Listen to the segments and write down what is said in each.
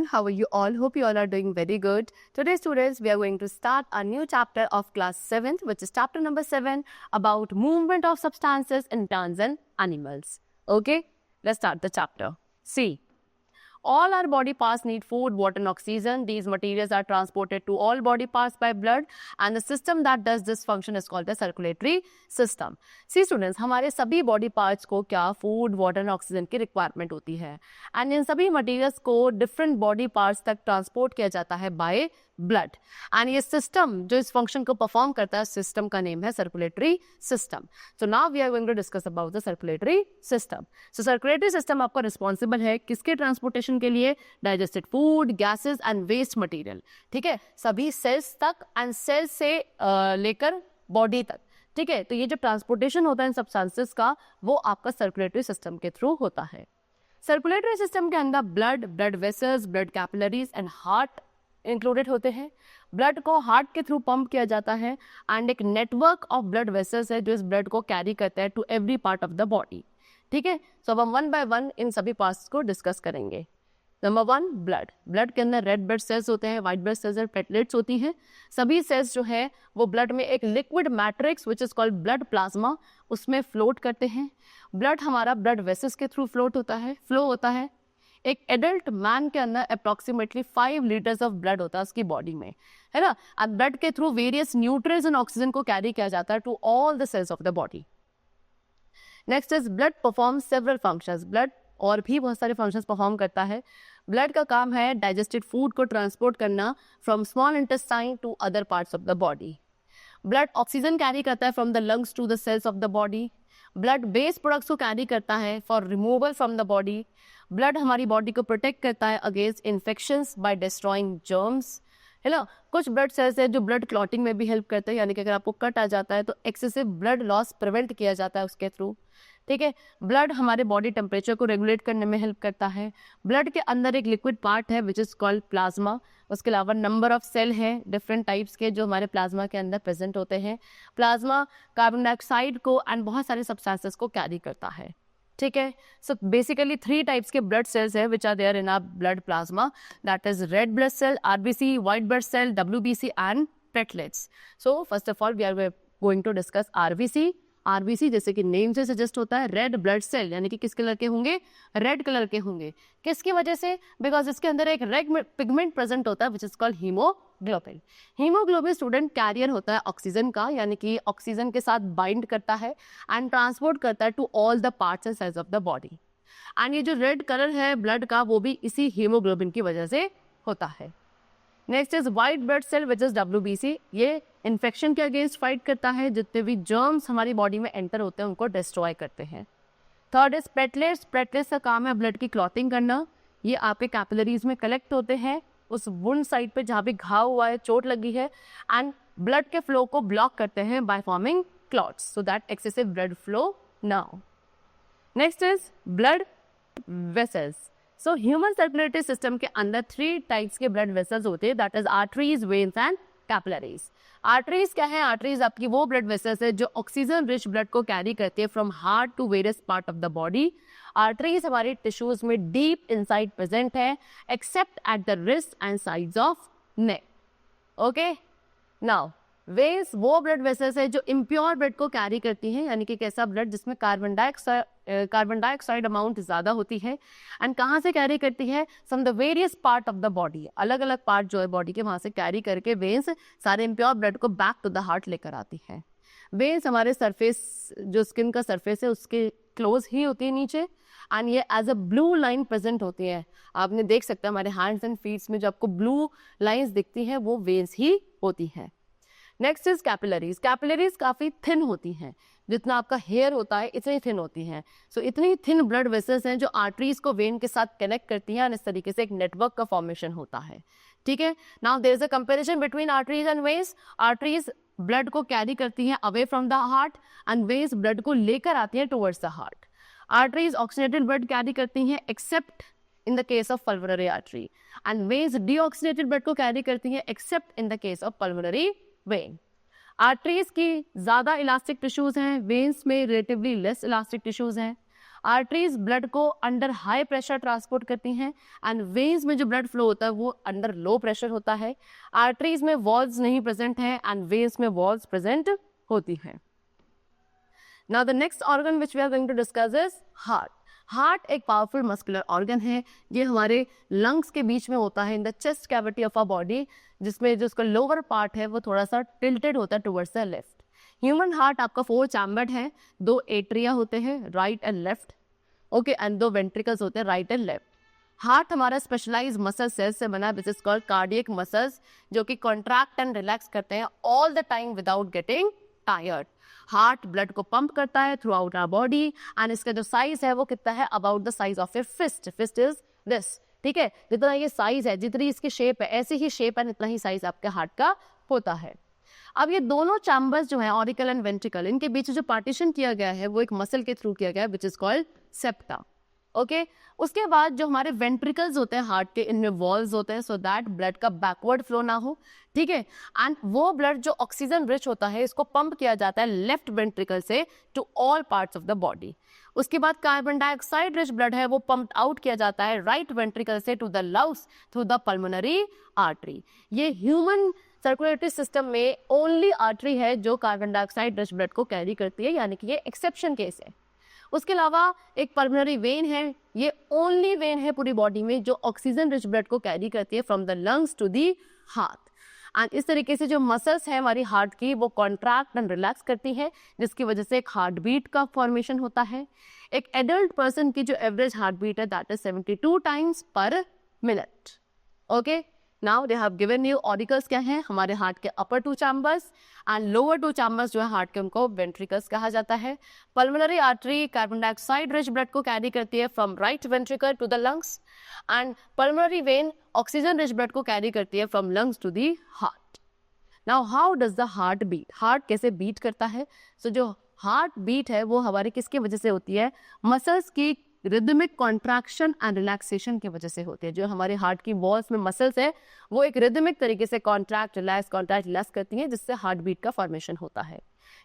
everyone. How are you all? Hope you all are doing very good. Today, students, we are going to start a new chapter of class 7th, which is chapter number 7 about movement of substances in plants and animals. Okay, let's start the chapter. See. All our body parts need food, water and oxygen. These materials are transported to all body parts by blood and the system that does this function is called the circulatory system. See students, हमारे सभी body parts को क्या food, water and oxygen की requirement होती है and इन सभी materials को different body parts तक transport किया जाता है by blood and ये system जो इस function को perform करता है system का name है circulatory system. So now we are going to discuss about the circulatory system. So circulatory system आपका responsible है किसके transportation के लिए? Digested food, gases and waste material. ठीक है, सभी cells तक and cells से लेकर body तक. ठीक है, तो ये जो ट्रांसपोर्टेशन होता है इन सब्सटेंसेस का वो आपका सर्कुलेटरी सिस्टम के थ्रू होता है. सर्कुलेटरी सिस्टम के अंदर blood, blood vessels, blood capillaries and heart included होते हैं. ब्लड को हार्ट के थ्रू पंप किया जाता है एंड एक नेटवर्क ऑफ ब्लड वेसल्स है जो इस ब्लड को कैरी करता है to every part of the body. ठीक है, सो अब हम वन बाय वन इन सभी पार्ट्स को डिस्कस करेंगे. Number 1, blood. ब्लड के अंदर रेड ब्लड सेल्स होते हैं, व्हाइट ब्लड सेल्स और प्लेटलेट्स होती हैं. सभी सेल्स जो है वो ब्लड में एक liquid matrix which is called blood plasma उसमें फ्लोट करते हैं. ब्लड हमारा ब्लड वेसल्स के थ्रू फ्लो होता है. एक एडल्ट मैन के अंदर अप्रॉक्सीमेटली 5 लीटर्स ऑफ ब्लड होता है उसकी बॉडी में, है ना. अब ब्लड के through various nutrients and oxygen को कैरी किया जाता है to all the cells of the body. Next is blood perform several functions. Blood और भी बहुत सारे फंक्शंस परफॉर्म करता है. ब्लड का काम है डाइजेस्टेड फूड को ट्रांसपोर्ट करना from small intestine to other parts of the body. Blood oxygen carry करता है from the lungs to the cells of the body. Blood waste products को कैरी करता है for removal from the body. Blood हमारी body को protect करता है against infections by destroying germs, है ना. कुछ ब्लड सेल्स है जो ब्लड क्लॉटिंग में भी हेल्प करते हैं, यानी कि अगर आपको कट आ जाता है तो एक्सेसिव ब्लड लॉस प्रिवेंट किया जाता है उसके थ्रू. ठीक है, ब्लड हमारे बॉडी टेम्परेचर को रेगुलेट करने में हेल्प करता है. ब्लड के अंदर एक लिक्विड पार्ट है विच इज़ कॉल्ड प्लाज्मा. उसके अलावा नंबर ऑफ सेल हैं डिफरेंट टाइप्स के जो हमारे प्लाज्मा के अंदर प्रेजेंट होते हैं. प्लाज्मा कार्बन डाइऑक्साइड को एंड बहुत सारे सब्सटेंसेस को कैरी करता है. ठीक है, सो बेसिकली 3 टाइप्स के ब्लड सेल्स है which are there in our blood plasma. That is red blood cell, RBC, white blood cell, WBC and platelets. So first of all we are going to discuss RBC. RBC जैसे कि name से suggest होता है red blood cell, यानी कि किस colour के होंगे? रेड कलर के होंगे. किसकी वजह से? बिकॉज इसके अंदर एक रेड पिगमेंट प्रेजेंट होता है which is called haemoglobin. Haemoglobin student carrier होता है ऑक्सीजन का, यानी कि ऑक्सीजन के साथ बाइंड करता है एंड ट्रांसपोर्ट करता है to all the parts and cells of the body. And ये जो रेड कलर है ब्लड का वो भी इसी हीमोग्लोबिन की वजह से होता है. Next is white blood cell which is WBC. ये इन्फेक्शन के अगेंस्ट फाइट करता है, जितने भी जर्म्स हमारी बॉडी में एंटर होते हैं उनको डिस्ट्रॉय करते हैं. Third is platelets. प्लेटलेट्स का काम है ब्लड की क्लॉटिंग करना. ये आपके कैपिलरीज में कलेक्ट होते हैं उस वुंड साइड पे जहाँ भी घाव हुआ है, चोट लगी है, एंड ब्लड के फ्लो को ब्लॉक करते हैं by forming clots so that excessive blood flow now. Next is blood vessels. So human circulatory system के अंदर 3 टाइप्स के ब्लड वेसल्स होते हैं, that is arteries, veins and capillaries. Arteries क्या है? आर्टरीज आपकी वो ब्लड वेसल्स है जो ऑक्सीजन रिच ब्लड को कैरी करती है from heart to various part of the body. Arteries हमारे टिश्यूज में डीप इनसाइड प्रेजेंट है accept at the wrist and sides of neck. Okay, now veins वो ब्लड वेसल्स है जो इम्प्योर ब्लड को कैरी करती हैं, यानी कि कैसा ब्लड जिसमें कार्बन डाइऑक्साइड अमाउंट ज़्यादा होती है. एंड कहाँ से कैरी करती है? From the various part of the body. अलग अलग पार्ट जो है बॉडी के वहाँ से कैरी करके वेन्स सारे इम्प्योर ब्लड को बैक टू द हार्ट लेकर आती है. वेन्स हमारे सरफेस जो स्किन का सरफेस है उसके क्लोज ही होती है नीचे, एंड ये as a blue line present होती है. आपने देख सकते हैं हमारे हैंड्स एंड फीट्स में जो आपको ब्लू लाइन्स दिखती हैं वो वेन्स ही होती हैं. Next is capillaries. कैपिलरीज काफ़ी थिन होती हैं, जितना आपका हेयर होता है इतनी थिन होती हैं. सो इतनी थिन ब्लड वेसल्स हैं जो आर्टरीज को वेन के साथ कनेक्ट करती हैं और इस तरीके से एक नेटवर्क का फॉर्मेशन होता है. ठीक है, now there is a comparison between arteries and veins. Arteries blood को कैरी करती हैं away from the heart and veins blood को लेकर आती हैं towards the heart. Arteries oxidated blood carry करती हैं except in the case of pulmonary artery, and veins deoxygenated blood को कैरी करती हैं except in the case of pulmonary vein. Arteries की ज़्यादा इलास्टिक टिश्यूज़ हैं, वेन्स में रिलेटिवली लेस इलास्टिक टिश्यूज़ हैं. आर्टरीज ब्लड को अंडर हाई प्रेशर ट्रांसपोर्ट करती हैं एंड वेन्स में जो ब्लड फ्लो होता है वो अंडर लो प्रेशर होता है. आर्टरीज में वॉल्स नहीं प्रेजेंट है एंड वेन्स में वॉल्स प्रेजेंट होती हैं. Now the next organ which we are going to discuss is heart. Heart एक पावरफुल मस्कुलर ऑर्गन है. ये हमारे लंग्स के बीच में होता है in the chest cavity of our body, जिसमें जो उसका लोअर पार्ट है वो थोड़ा सा टिल्टेड होता है towards the left. Human heart आपका 4 चैम्बर्ड है, 2 एट्रिया होते हैं right and left, okay, and 2 ventricles होते हैं राइट एंड लेफ्ट. हार्ट हमारा स्पेशलाइज्ड मसल सेल्स से बना है which is called cardiac muscles, जो कि कॉन्ट्रैक्ट एंड रिलैक्स करते हैं all the time without getting tired. Heart blood को पंप करता है throughout our body and इसका जो साइज है वो कितना है, about the size of a fist. Fist is this, ठीक है. जितना ये साइज है, जितनी इसकी शेप है, ऐसी ही शेप एंड इतना ही साइज आपके हार्ट का होता है. अब ये दोनों चैम्बर्स जो है ऑरिकल एंड वेंट्रिकल, इनके बीच जो पार्टीशन किया गया है वो एक मसल के थ्रू किया गया है which is called septa. Okay, उसके बाद जो हमारे वेंट्रिकल्स होते हैं हार्ट के, इनमें वॉल्स होते हैं सो दैट ब्लड का बैकवर्ड फ्लो ना हो, ठीक है. एंड वो ब्लड जो ऑक्सीजन रिच होता है इसको पंप किया जाता है लेफ्ट वेंट्रिकल से to all parts of the body. उसके बाद कार्बन डाइऑक्साइड रिच ब्लड है वो पंप आउट किया जाता है राइट वेंट्रिकल से to the lungs through the pulmonary artery. ये ह्यूमन सर्कुलेटरी सिस्टम में ओनली आर्टरी है जो कार्बन डाइऑक्साइड रिच ब्लड को कैरी करती है, यानी कि ये एक्सेप्शन केस है. उसके अलावा एक पल्मोनरी वेन है, ये ओनली वेन है पूरी बॉडी में जो ऑक्सीजन रिच ब्लड को कैरी करती है from the lungs to the heart. And इस तरीके से जो मसल्स हैं हमारी हार्ट की वो कॉन्ट्रैक्ट एंड रिलैक्स करती हैं, जिसकी वजह से एक हार्ट बीट का फॉर्मेशन होता है. एक एडल्ट पर्सन की जो एवरेज हार्ट बीट है that is 72 times per minute. Okay, now they have given you auricles क्या हैं, हमारे हार्ट के upper 2 chambers and lower 2 chambers जो है हार्ट के, उनको वेंट्रिकल्स कहा जाता है. Pulmonary artery carbon dioxide rich blood को कैरी करती है from right ventricle to the lungs and pulmonary vein oxygen rich blood को कैरी करती है from lungs to the heart. Now how does the heart beat, heart कैसे beat करता है. सो जो हार्ट बीट है वो हमारे किसकी वजह से होती है, मसल्स की रिदमिक कॉन्ट्रैक्शन एंड रिलैक्सेशन की वजह से होती है. जो हमारे हार्ट की वॉल्स में मसल्स है वो एक रिदमिक तरीके से कॉन्ट्रैक्ट रिलैक्स करती हैं, जिससे हार्ट बीट का फॉर्मेशन होता है.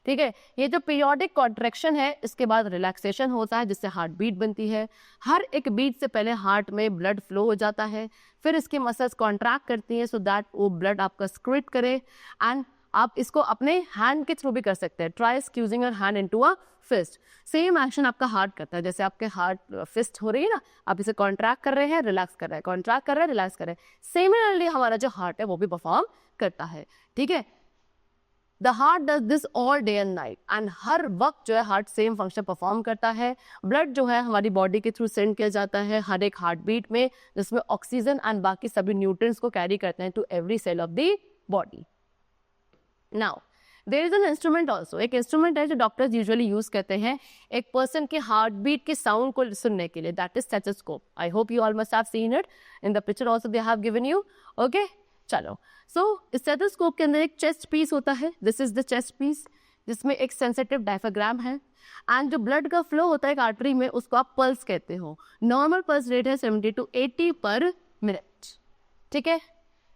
ठीक है, ये जो पीरियोडिक कॉन्ट्रैक्शन है इसके बाद रिलैक्सेशन होता है जिससे हार्ट बीट बनती है. हर एक बीट से पहले हार्ट में ब्लड फ्लो हो जाता है, फिर इसकी मसल्स कॉन्ट्रैक्ट करती हैं सो दैट वो ब्लड आपका स्क्विट करे. एंड आप इसको अपने हैंड के थ्रू भी कर सकते हैं. Try squeezing your hand into a fist. Same action आपका हार्ट करता है, जैसे आपके हार्ट फिस्ट हो रही है ना, आप इसे कॉन्ट्रैक्ट कर रहे हैं, रिलैक्स कर रहे हैं, कॉन्ट्रैक्ट कर रहे हैं, रिलैक्स कर रहे हैं. सिमिलरली हमारा जो हार्ट है वो भी परफॉर्म करता है. ठीक है, the heart does this all day and night and हर वक्त जो है हार्ट सेम फंक्शन परफॉर्म करता है. ब्लड जो है हमारी बॉडी के थ्रू सेंड किया जाता है हर एक हार्ट बीट में, जिसमें ऑक्सीजन एंड बाकी सभी न्यूट्रिएंट्स को कैरी करते हैं to every cell of the body. Now there is an instrument also, एक इंस्ट्रूमेंट है जो डॉक्टर्स यूजुअली यूज करते हैं एक पर्सन के हार्ट बीट के साउंड को सुनने के लिए, that is stethoscope. I hope you all must have seen it in the picture also they have given you. Okay, चलो. सो स्टेथोस्कोप के अंदर एक चेस्ट पीस होता है, this is the chest piece, जिसमें एक सेंसिटिव डायफ्राग्राम है एंड जो ब्लड का फ्लो होता है एक आर्टरी में उसको आप पल्स कहते हो. नॉर्मल पल्स रेट है 70 to 80 पर मिनट. ठीक है,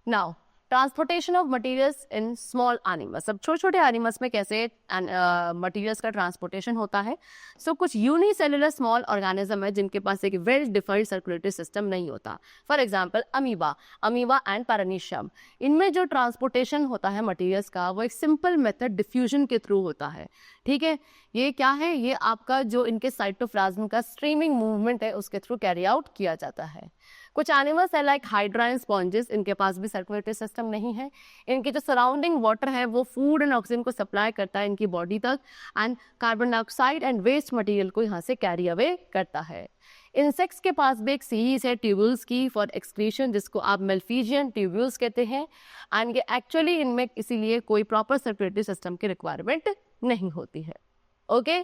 now transportation of materials in small animals. अब छोटे छोटे एनिमल्स में कैसे मटेरियल्स का ट्रांसपोर्टेशन होता है. सो कुछ यूनिसेलुलर स्मॉल ऑर्गेनिज्म है जिनके पास एक वेल डिफाइंड सर्कुलेटरी सिस्टम नहीं होता. For example amoeba and paramecium. इनमें जो ट्रांसपोर्टेशन होता है मटेरियल्स का वो एक सिंपल मेथड डिफ्यूजन के थ्रू होता है. ठीक है, ये क्या है, ये आपका जो इनके साइटोप्लाज्म का स्ट्रीमिंग मूवमेंट है उसके थ्रू कैरी आउट किया जाता है. कुछ एनिमल्स है लाइक हाइड्रा एंड स्पॉन्जेस, इनके पास भी सर्कुलेटरी सिस्टम नहीं है. इनकी जो सराउंडिंग वाटर है वो फूड एंड ऑक्सीजन को सप्लाई करता है इनकी बॉडी तक and carbon dioxide and waste material को यहाँ से कैरी अवे करता है. इंसेक्ट्स के पास भी एक सीरीज है ट्यूब्यूल्स की फॉर एक्सक्रीशन, जिसको आप मेल्फिजियन ट्यूब्यूल्स कहते हैं. एंड ये एक्चुअली इनमें इसीलिए कोई प्रॉपर सर्कुलेटरी सिस्टम की रिक्वायरमेंट नहीं होती है. Okay,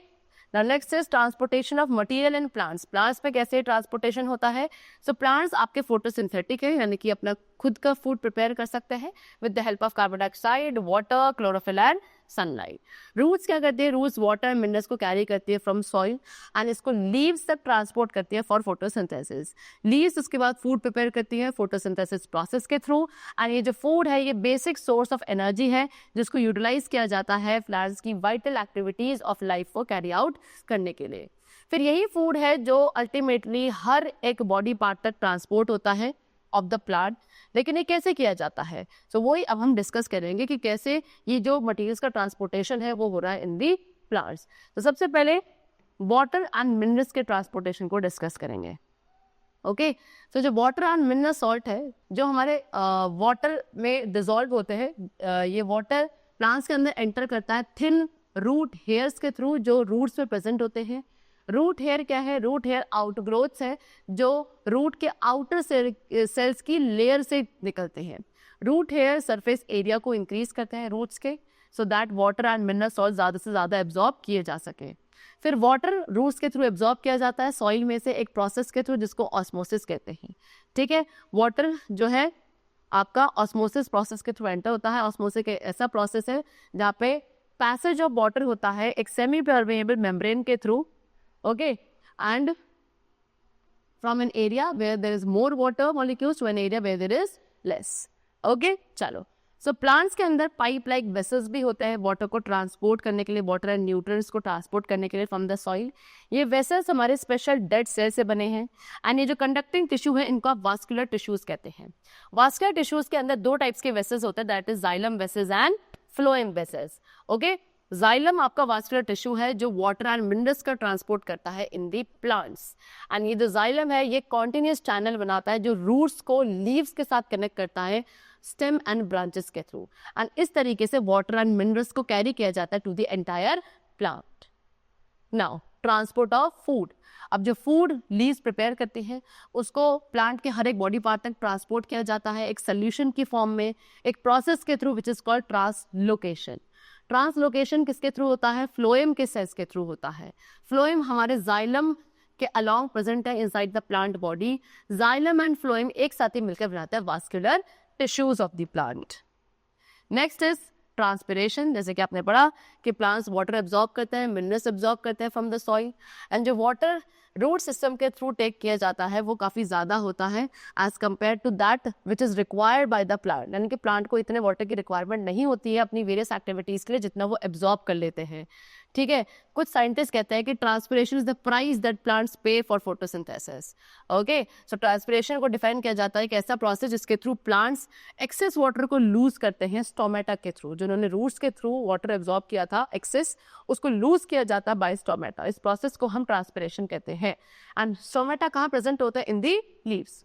Now next is transportation of material in plants. Plants पे कैसे ट्रांसपोर्टेशन होता है. So plants आपके फोटोसिंथेटिक है, यानी कि अपना खुद का फूड प्रिपेयर कर सकते हैं with the help of carbon dioxide, water, chlorophyll and sunlight. Roots क्या करती है, रूट्स वाटर मिनरल्स को कैरी करती है फ्रॉम सॉइल एंड इसको लीव्स तक ट्रांसपोर्ट करती है फॉर फोटोसिंथेसिस. लीव्स उसके बाद फूड प्रिपेयर करती है फोटोसिंथेसिस प्रोसेस के थ्रू. एंड ये जो फूड है ये बेसिक सोर्स ऑफ एनर्जी है जिसको यूटिलाइज किया जाता है प्लांट्स की वाइटल एक्टिविटीज ऑफ लाइफ को कैरी आउट करने के लिए. फिर यही फूड है जो अल्टीमेटली हर एक बॉडी पार्ट तक ट्रांसपोर्ट होता है ऑफ द प्लांट। लेकिन ये कैसे किया जाता है, सो वही अब हम डिस्कस करेंगे कि कैसे ये जो मटेरियल्स का ट्रांसपोर्टेशन है वो हो रहा है इन दी प्लांट्स। तो सबसे पहले वाटर एंड मिनरल्स के ट्रांसपोर्टेशन को डिस्कस करेंगे। ओके, तो जो वाटर एंड मिनरल सॉल्ट है जो हमारे वाटर में डिजोल्व होते हैं, ये वाटर प्लांट्स के अंदर एंटर करता है थिन रूट हेयर्स के थ्रू जो रूट्स में प्रेजेंट होते हैं। रूट हेयर क्या है? रूट हेयर आउटग्रोथ्स है जो रूट के आउटर सेल्स की लेयर से निकलते हैं। रूट हेयर सरफेस एरिया को इंक्रीज करते हैं रूट्स के, so that water and mineral salt ज़्यादा से ज़्यादा एब्जॉर्ब किए जा सके। फिर वाटर रूट्स के थ्रू एब्जॉर्ब किया जाता है सॉइल में से एक प्रोसेस के थ्रू जिसको ऑस्मोसिस कहते हैं। ठीक है, वाटर जो है आपका ऑस्मोसिस प्रोसेस के थ्रू एंटर होता है। ऑस्मोसिस एक ऐसा प्रोसेस है जहाँ पे पैसेज ऑफ वाटर होता है एक सेमी परमेएबल मेम्ब्रेन के through, okay, and from an area where there is more water molecules to an area where there is less. Okay, चलो, सो प्लांट्स के अंदर पाइप लाइक वेसल्स भी होते हैं वाटर को ट्रांसपोर्ट करने के लिए, वाटर एंड न्यूट्रिएंट्स को ट्रांसपोर्ट करने के लिए फ्रॉम द सॉइल। ये वेसल्स हमारे स्पेशल डेड सेल से बने हैं एंड ये जो कंडक्टिंग टिश्यू है इनको आप वास्कुलर टिश्यूज कहते हैं। वास्कुलर टिश्यूज के अंदर दो टाइप्स के वेसल्स होते हैं, that is xylem vessels and phloem vessels. Okay, xylem आपका वास्कुलर टिश्यू है जो वाटर एंड मिनरल्स का ट्रांसपोर्ट करता है इन दी प्लांट्स, एंड ये जो जाइलम है ये कॉन्टिन्यूस चैनल बनाता है जो रूट्स को लीव्स के साथ कनेक्ट करता है स्टेम एंड ब्रांचेस के थ्रू, एंड इस तरीके से वाटर एंड मिनरल्स को कैरी किया जाता है to the entire plant. Now transport of food, अब जो फूड लीव्स प्रिपेयर करती है उसको प्लांट के हर एक बॉडी पार्ट तक ट्रांसपोर्ट किया जाता है एक सोल्यूशन की फॉर्म में, एक प्रोसेस के through which is called translocation. Translocation किसके थ्रू होता है? फ्लोएम के सेल्स के थ्रू होता है। फ्लोएम हमारे जाइलम के अलोंग प्रेजेंट है inside the plant body. Xylem and phloem एक साथ ही मिलकर बनाता है vascular tissues of the plant. Next is transpiration, जैसे कि आपने पढ़ा कि प्लांट्स वाटर एब्जॉर्ब करते हैं, मिनरल्स एब्जॉर्ब करते हैं फ्रॉम द सॉइल, एंड जो वाटर रूट सिस्टम के थ्रू टेक किया जाता है वो काफ़ी ज़्यादा होता है as compared to that which is required by the plant. यानी कि प्लांट को इतने वाटर की रिक्वायरमेंट नहीं होती है अपनी वेरियस एक्टिविटीज़ के लिए जितना वो एब्जॉर्ब कर लेते हैं। ठीक है, कुछ साइंटिस्ट कहते हैं कि transpiration is the price that plants pay for photosynthesis. Okay, so transpiration को डिफाइन किया जाता है एक ऐसा प्रोसेस जिसके थ्रू प्लांट्स एक्सेस वाटर को लूज करते हैं स्टोमेटा के थ्रू, जिन्होंने रूट्स के थ्रू वाटर एब्जॉर्ब किया था एक्सेस, उसको लूज किया जाता है बाय स्टोमेटा। इस प्रोसेस को हम ट्रांसपिरेशन कहते हैं। एंड स्टोमेटा कहाँ प्रेजेंट होता है? इन दी लीव्स।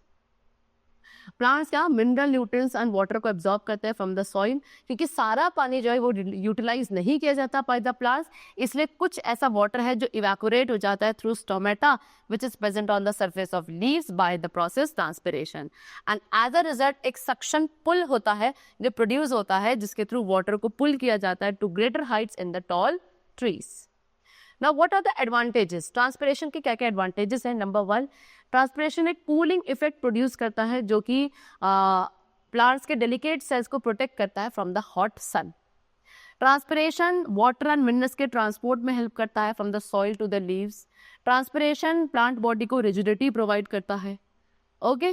प्लांट्स क्या मिनरल न्यूट्रिएंट्स एंड वाटर को एब्जॉर्ब करते हैं फ्रॉम द सॉइल, क्योंकि सारा पानी जो है वो यूटिलाइज नहीं किया जाता बाय द प्लांट्स, इसलिए कुछ ऐसा वाटर है जो इवैपोरेट हो जाता है through stomata which is present on the surface of leaves by the process transpiration, and as a result एक सक्शन पुल होता है जो प्रोड्यूस होता है जिसके थ्रू वाटर को पुल किया जाता है to greater heights in the tall trees. Now, what are the advantages? Transpiration के क्या क्या एडवांटेजेस हैं? नंबर 1, ट्रांसपिरेशन एक कूलिंग इफेक्ट प्रोड्यूस करता है जो कि प्लांट्स के डेलिकेट सेल्स को प्रोटेक्ट करता है from the hot sun. Transpiration water and minerals के ट्रांसपोर्ट में हेल्प करता है from the soil to the leaves. Transpiration plant body को रिजिडिटी प्रोवाइड करता है। ओके,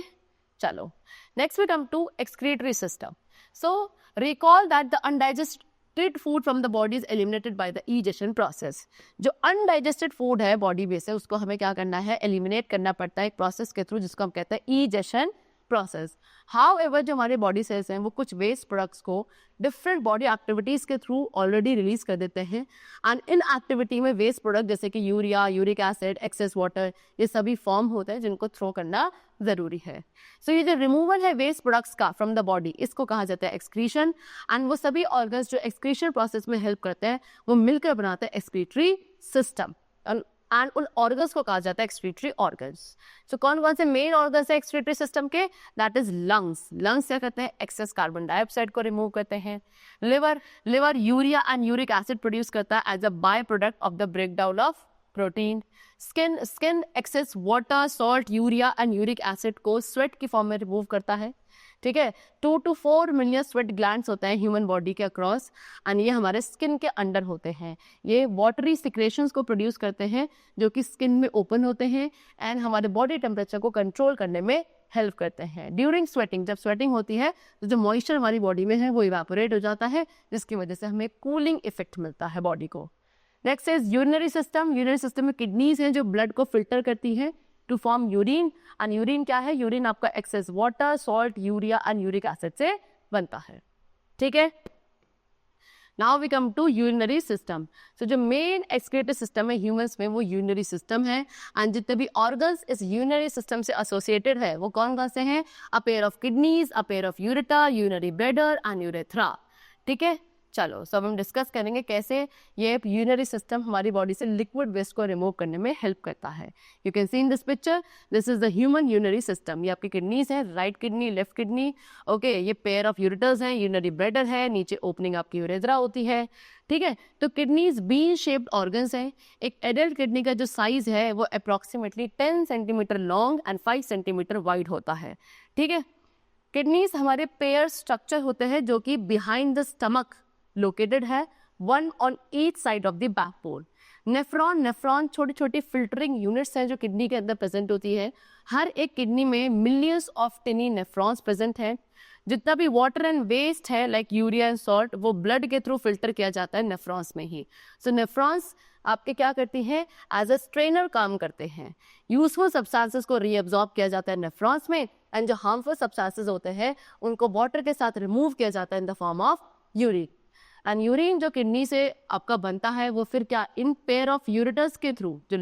चलो next we come to excretory system. So recall that the undigested food from the body is eliminated by the egestion process. जो undigested food है body में से उसको हमें क्या करना है? एलिमिनेट करना पड़ता है एक प्रोसेस के थ्रू जिसको हम कहते हैं इजेशन प्रोसेस। हाउएवर जो हमारे बॉडी सेल्स हैं वो कुछ वेस्ट प्रोडक्ट्स को डिफरेंट बॉडी एक्टिविटीज के थ्रू ऑलरेडी रिलीज कर देते हैं, एंड इन एक्टिविटी में वेस्ट प्रोडक्ट जैसे कि urea, uric acid, excess water, ये सभी फॉर्म होते हैं जिनको थ्रो करना जरूरी है। सो ये जो रिमूवल है वेस्ट प्रोडक्ट्स का फ्रॉम द बॉडी इसको कहा जाता है एक्सक्रीशन, एंड वो सभी ऑर्गन्स जो एक्सक्रीशन प्रोसेस में हेल्प करते हैं वो मिलकर बनाते हैं एक्सक्रीटरी सिस्टम, एंड उन ऑर्गन्स को कहा जाता है एक्सक्रीटरी ऑर्गन्स। सो कौन कौन से मेन ऑर्गन्स है एक्सक्रीटरी सिस्टम के? That is lungs. लंग्स क्या करते हैं? एक्सेस कार्बन डाइऑक्साइड को रिमूव करते हैं। Liver urea and uric acid produce करता है as a by product of the breakdown of protein. Skin excess water, salt, urea and uric acid को sweat की फॉर्म में रिमूव करता है। ठीक है, 2 to 4 मिलियन स्वेट ग्लैंड्स होते हैं ह्यूमन बॉडी के अक्रॉस, एंड ये हमारे स्किन के अंडर होते हैं। ये वाटरी सिक्रेशंस को प्रोड्यूस करते हैं जो कि स्किन में ओपन होते हैं एंड हमारे बॉडी टेम्परेचर को कंट्रोल करने में हेल्प करते हैं। ड्यूरिंग स्वेटिंग, जब स्वेटिंग होती है तो जो मॉइस्चर हमारी बॉडी में है वो इवेपोरेट हो जाता है जिसकी वजह से हमें कूलिंग इफेक्ट मिलता है बॉडी को। Next is urinary system. Urinary system में किडनीज हैं जो ब्लड को फिल्टर करती है to form urine. And urine क्या है? यूरिन आपका excess water, salt, urea and uric acid से बनता है. ठीक है. Now we come to urinary system. So जो मेन एक्सक्रीटरी सिस्टम है ह्यूमंस में वो यूरिनरी सिस्टम है. एंड जितने भी ऑर्गन्स इस यूरिनरी सिस्टम से एसोसिएटेड है वो कौन कौन से हैं? A pair of kidneys, a pair of ureter, urinary bladder and urethra. ठीक है. चलो, सब हम डिस्कस करेंगे कैसे ये यूरिनरी सिस्टम हमारी बॉडी से लिक्विड वेस्ट को रिमूव करने में हेल्प करता है. You can see in this picture, this is the human urinary system. ये आपकी किडनीज है, right kidney, left kidney. Okay, ये पेयर ऑफ यूरेटर्स हैं, यूरिनरी ब्लैडर है, नीचे ओपनिंग आपकी यूरेथ्रा होती है. ठीक है. तो किडनीज बीन शेप्ड ऑर्गन्स हैं. एक एडल्ट किडनी का जो साइज है वो approximately 10 centimetre long and 5 centimetre wide होता है. ठीक है. किडनीज हमारे पेयर स्ट्रक्चर होते हैं जो कि बिहाइंड द स्टमक लोकेटेड है, one on each side of the backbone. Nephron छोटी छोटी फिल्टरिंग यूनिट्स हैं जो किडनी के अंदर प्रेजेंट होती है. हर एक किडनी में मिलियंस ऑफ टिनी नेफ्रॉन्स प्रेजेंट हैं. जितना भी वाटर एंड वेस्ट है लाइक यूरिया एंड सॉल्ट वो ब्लड के थ्रू फिल्टर किया जाता है नेफ्रॉन्स में ही. सो नेफ्रॉन्स आपके क्या करती हैं? एज अ स्ट्रेनर काम करते हैं. यूजफुल सब्सटेंसेस को रीअब्जॉर्ब किया जाता है नेफ्रॉन्स में, एंड जो हार्मफुल सब्सटेंसेस होते हैं उनको वाटर के साथ रिमूव किया जाता है in the form of urine. And urine जो किडनी से आपका बनता है वो फिर क्या इन पेयर ऑफ यूरेटर्स के थ्रू, जो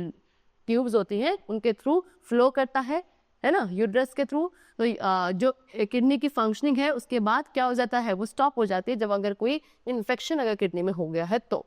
ट्यूब्स होती हैं उनके थ्रू फ्लो करता है ना, यूरेटर्स के थ्रू. तो जो किडनी की फंक्शनिंग है उसके बाद क्या हो जाता है? वो स्टॉप हो जाती है जब अगर कोई इन्फेक्शन अगर किडनी में हो गया है तो.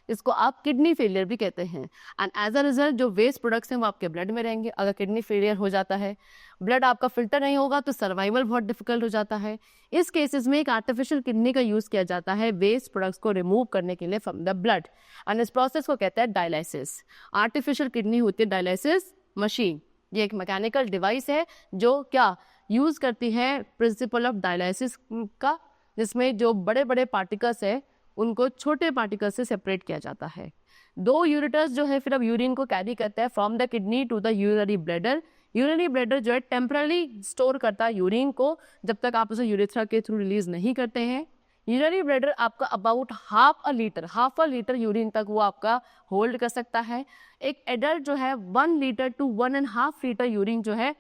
इसको आप किडनी फेलियर भी कहते हैं. एंड एज अ रिजल्ट जो वेस्ट प्रोडक्ट्स हैं वो आपके ब्लड में रहेंगे. अगर किडनी फेलियर हो जाता है, ब्लड आपका फिल्टर नहीं होगा तो सर्वाइवल बहुत डिफिकल्ट हो जाता है. इस केसेस में एक आर्टिफिशियल किडनी का यूज किया जाता है वेस्ट प्रोडक्ट्स को रिमूव करने के लिए फ्रॉम द ब्लड. एंड इस प्रोसेस को कहते हैं डायलिसिस. आर्टिफिशियल किडनी होती है डायलिसिस मशीन. ये एक मैकेनिकल डिवाइस है जो क्या यूज करती है प्रिंसिपल ऑफ डायलिसिस का, जिसमें जो बड़े बड़े पार्टिकल्स है उनको छोटे पार्टिकल से सेपरेट किया जाता है. 2 यूरेटर्स जो है फिर अब यूरिन को कैरी करता है from the kidney to the urinary bladder. Urinary bladder जो है टेम्पररी स्टोर करता है यूरिन को जब तक आप उसे यूरेथ्रा के थ्रू रिलीज नहीं करते हैं. यूरिनरी ब्लैडर आपका about half a litre urine तक वो आपका होल्ड कर सकता है. एक एडल्ट जो है 1 लीटर टू 1.5 लीटर यूरिन जो है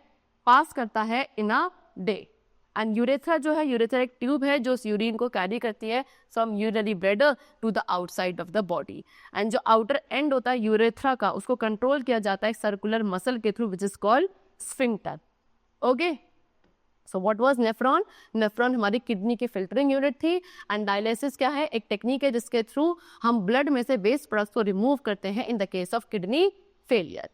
पास करता है इन अ डे. एंड यूरेथ्रा जो है, यूरेथ्रा एक ट्यूब है जो उस यूरिन को कैरी करती है from urinary bladder to the outside of the body. And जो आउटर एंड होता है यूरेथ्रा का उसको कंट्रोल किया जाता है सर्कुलर मसल के through which is called sphincter. Okay. So what was nephron? Nephron हमारी किडनी की फिल्टरिंग यूनिट थी. एंड डायलिसिस क्या है? एक टेक्निक है जिसके थ्रू हम ब्लड में से वेस्ट प्रोडक्ट्स को रिमूव करते हैं in the case of kidney failure.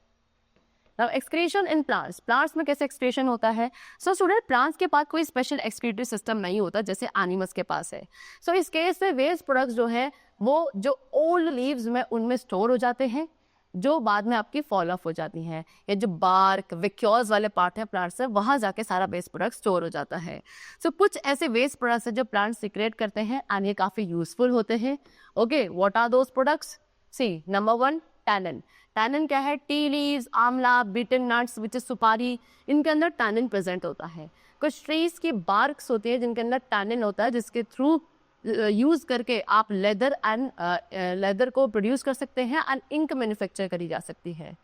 Now, excretion in plants. Plants में कैसे excretion होता है? So स्टूडेंट, प्लांट्स के पास कोई स्पेशल एक्सक्रीटरी सिस्टम नहीं होता जैसे एनिमल्स के पास है. So इस केस में वेस्ट प्रोडक्ट्स जो है वो जो ओल्ड लीव्स में उनमें स्टोर हो जाते हैं जो बाद में आपकी फॉल ऑफ हो जाती हैं. या जो बार्क विक्योर्स वाले पार्ट है प्लांट से वहाँ जाके सारा वेस्ट प्रोडक्ट स्टोर हो जाता है. So कुछ ऐसे वेस्ट प्रोडक्ट्स है जो प्लांट सिक्रेट करते हैं एंड ये काफ़ी यूजफुल होते हैं. Okay, what are those products? See, number 1 tannin. Tannin क्या है? Tea leaves, amla, betel nuts which is supari, इनके अंदर टैनिन प्रेजेंट होता है. कुछ ट्रीज की बार्क्स होती है जिनके अंदर टैनिन होता है जिसके थ्रू यूज करके आप लेदर को प्रोड्यूस कर सकते हैं एंड इंक मैन्युफैक्चर करी जा सकती है.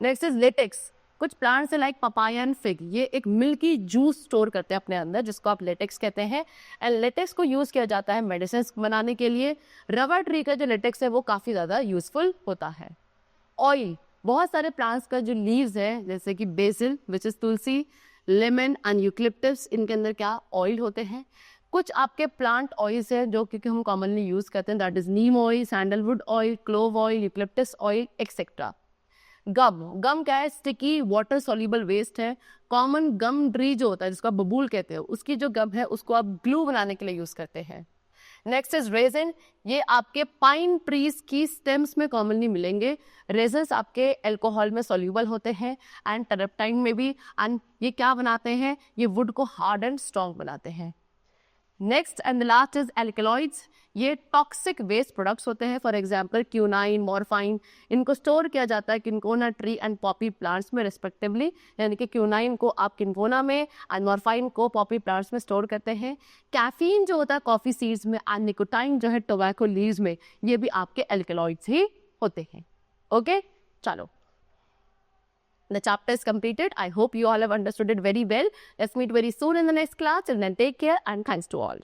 Next is latex. कुछ प्लांट्स है लाइक पपाया एंड फिग, ये एक मिल्की जूस स्टोर करते हैं अपने अंदर जिसको आप लेटेक्स कहते हैं. एंड लेटेक्स को यूज किया जाता है मेडिसिन बनाने के लिए. रबर ट्री का जो लेटेक्स है वो काफ़ी ज़्यादा यूजफुल होता है. ऑयल, बहुत सारे प्लांट्स का जो लीव्स है जैसे कि BECIL which is Tulsi, lemon and eucalyptus, इनके अंदर क्या ऑयल होते हैं. कुछ आपके प्लांट ऑयल्स हैं जो क्योंकि हम कॉमनली यूज करते हैं, that is neem oil, sandalwood oil, clove oil, eucalyptus oil etcetera. Gum क्या है? स्टिकी वाटर सॉल्युबल वेस्ट है. कॉमन गम ट्री जो होता है जिसको आप बबूल कहते हो उसकी जो गम है उसको आप ग्लू बनाने के लिए यूज करते हैं. Next is resin. ये आपके पाइन ट्रीज की स्टेम्स में कॉमनली मिलेंगे. रेजिन्स आपके अल्कोहल में सॉल्यूबल होते हैं एंड टरप्टाइन में भी. एंड ये क्या बनाते हैं? ये वुड को हार्ड एंड स्ट्रॉन्ग बनाते हैं. Next and the last is alkaloids. ये टॉक्सिक वेस्ट प्रोडक्ट्स होते हैं. फॉर एग्जांपल क्यूनाइन, मॉर्फाइन, इनको स्टोर किया जाता है किनकोना ट्री एंड पॉपी प्लांट्स में रिस्पेक्टिवली. यानी कि क्यूनाइन को आप किनकोना में एंड मॉर्फाइन को पॉपी प्लांट्स में स्टोर करते हैं. कैफीन जो होता है कॉफी सीड्स में एंड निकोटाइन जो है टोबैको लीव्स में, ये भी आपके एल्कलॉइड्स ही होते हैं. Okay? चलो. The chapter is completed. I hope you all have understood it very well. Let's meet very soon in the next class. Till then, take care and thanks to all.